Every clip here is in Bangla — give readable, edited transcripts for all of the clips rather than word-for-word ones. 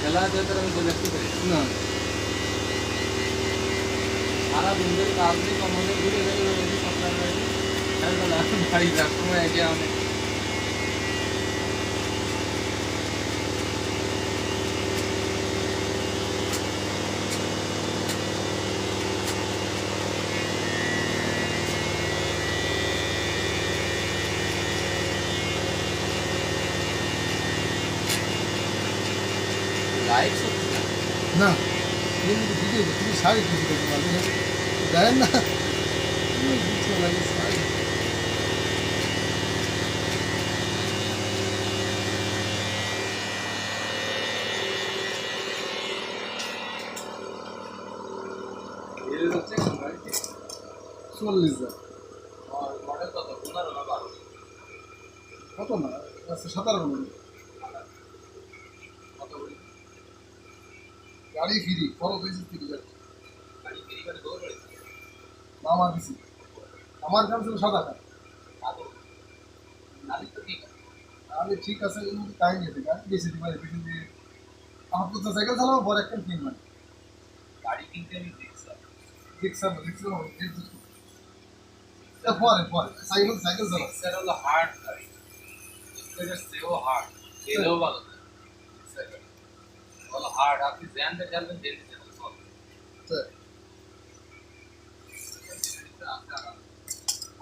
খেলা আছে তার আমি দেখতে পারি না সারা দিন ধরে কাজ নেই কমনে ঘুরে সপ্তাহ বাড়ি যাওয়ার সময় এগিয়ে আমি লাইট না কিন্তু ভিডিও তুমি শাড়ি কিছু করতে পারবে দেন না কিছু লাগে শাড়ি হচ্ছে 40,000 মডেল কত 15 না 12 কত না আচ্ছা 17 মনে কত বলি গাড়ি ফ্রি খরচ হয়েছে 30,000 গাড়ি ফেরি করে দৌড় রয়েছে মামা দিছি আমার কাছে ছিল 7,000 আদৌ গাড়ি তো ঠিক আছে আমি ঠিক আছে কিন্তু তাই নিয়ে গাড়ি বেশি দিবার বেশি দিয়ে আমার তো সাইকেল চালাবো বড় একটা কিনবেন গাড়ি কিনতে আমি রিক্সা পরে পরে সাইকেল সাইকেল চালাবো রিক্সার হলো হার্ড গাড়ি রিক্সার সেও হার্ড সেও ভালো হলো হার্ড আপনি জ্যানতে চালবেন জেনে চালবেন সব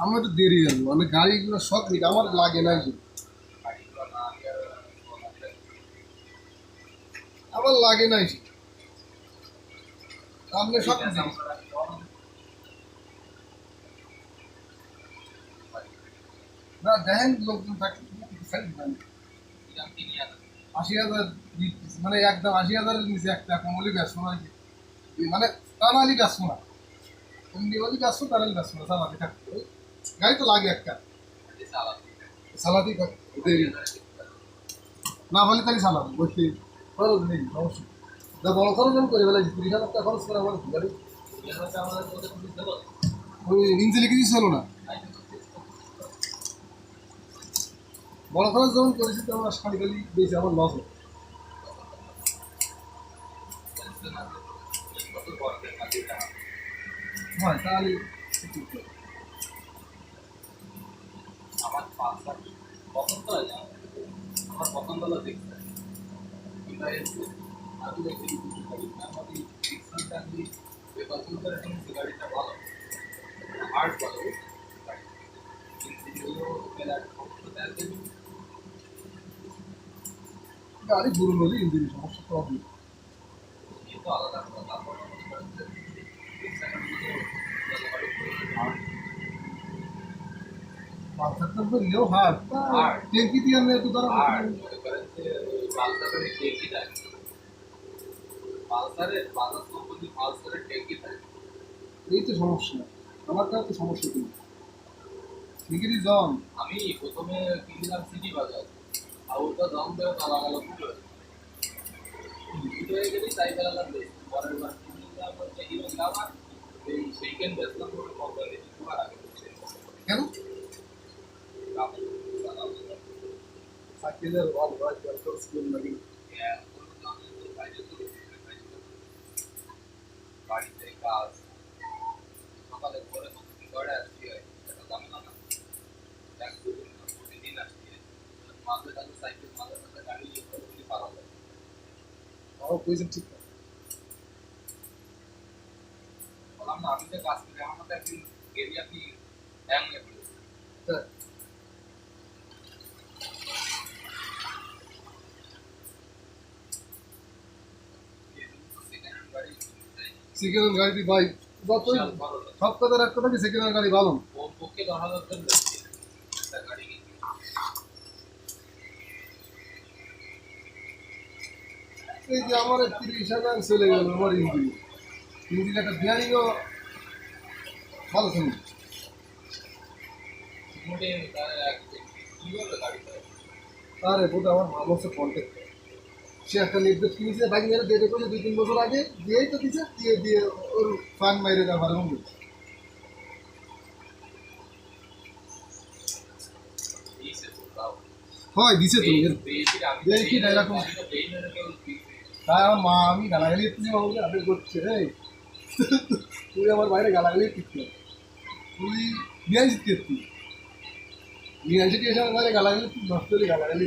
আমার একটু দেরি যাবো মানে গাড়িগুলো শখ নিক আমার লাগে না যে গাড়িগুলো না আগে আমার লাগে না যে আপনি সব দিন না দেখেন লোকজন থাকলে 80,000 মানে একদম 80,000-এর নিচে একটা কমলি ব্যস্ত না মানে টানালি ব্যস্ত না এমনি বলি ব্যস্ত টানালি ব্যস্ত না সালাদি থাকতে গাড়ি তো লাগে একটা সালাদি দেরি না বলে তাহলে সালাদি বলছি খরচ নেই অবশ্যই যা বড় খরচ আমি করে ফেলেছি 30,000 টাকা খরচ করে আমার গাড়ি ওই ইঞ্জিনে কিছু ছিল না বড় খরচ যখন করেছি তখন শাড়ি খালি বেশি আমার লস হয় হয় তাহলে আমার পাঁচটা পছন্দ হয় না আমার পছন্দ হলো রিক্সা কিংবা আমি দেখি আমাদের রিক্সাটা আমি পছন্দ করে কিনছি গাড়িটা ভালো হার্ড ভালো গাড়ি পুরো হলে ইঞ্জিনের সমস্যা প্রবলেম আলাদা পালসারটা তো নিয়েও হার্ড ট্যাঙ্কি দিয়ে আনলে একটু ধরা এই তো সমস্যা আমার কাছে তো সমস্যা কি ঠিকই জন আমি প্রথমে কিনলাম সিটি বাজার আর ওটা দাম দেওয়া তালা গেল দুটো হয়ে গেলেই তাই ফেলালাম পরের বার কিনলাম হচ্ছে হিরো গ্লামার এই সেইকেন্ড বেসলাম করে কোম্পানি তোমার আগে কেন সাইকেলের অল রাইট কন্ট্রোল স্কিল লাগে বাড়িতে কাজ সকালে ঘরে ঘরে আসছি একটা ঝামেলা না এক দুদিন প্রতিদিন আসছি মাঝে মাঝে সাইকেল মাঝে মাঝে গাড়ি ইয়ে করে পারা যায় ও কইছেন ঠিক বললাম না আমি তো কাজ করি আমার মতো একদিন গেলি আপনি হ্যাং নিয়ে পড়েছে সেকেন্ড হ্যান্ড গাড়ি ভাই যতই সব কথা এক কথা কি সেকেন্ড হ্যান্ড গাড়ি ভালো ওর পক্ষে 10,000 টাকা একটা গাড়ি কিনতে এই যে আমার 30,000 চলে গেল আমার ইঞ্জিন ইঞ্জিন একটা বিয়ারিংও ভালো ছিল মোটে কি বলবে গাড়িটা আরে বোধ আমার মামা হচ্ছে কন্ট্যাক্ট সে একটা নির্দেশ কিনেছে বাইক মেরে ডেটে করেছে 2-3 বছর আগে দিয়েই তো দিছে দিয়ে দিয়ে ওর ফান মাইরে দেওয়া ভালো মন্দ হয় দিছে তুমি বেশির আমি দেখি না এরকম। বেই মেরে কেউ দিছে। তাই আমার মা আমি গালাগালি তুই বাবুকে আদেশ করছে এই তুই আমার বাইরে গালাগালি করতে তুই নিয়ে আসিস কে তুই নিয়ে আসি এসে আমার বাইরে গালাগালি তুই নষ্ট করে গালাগালি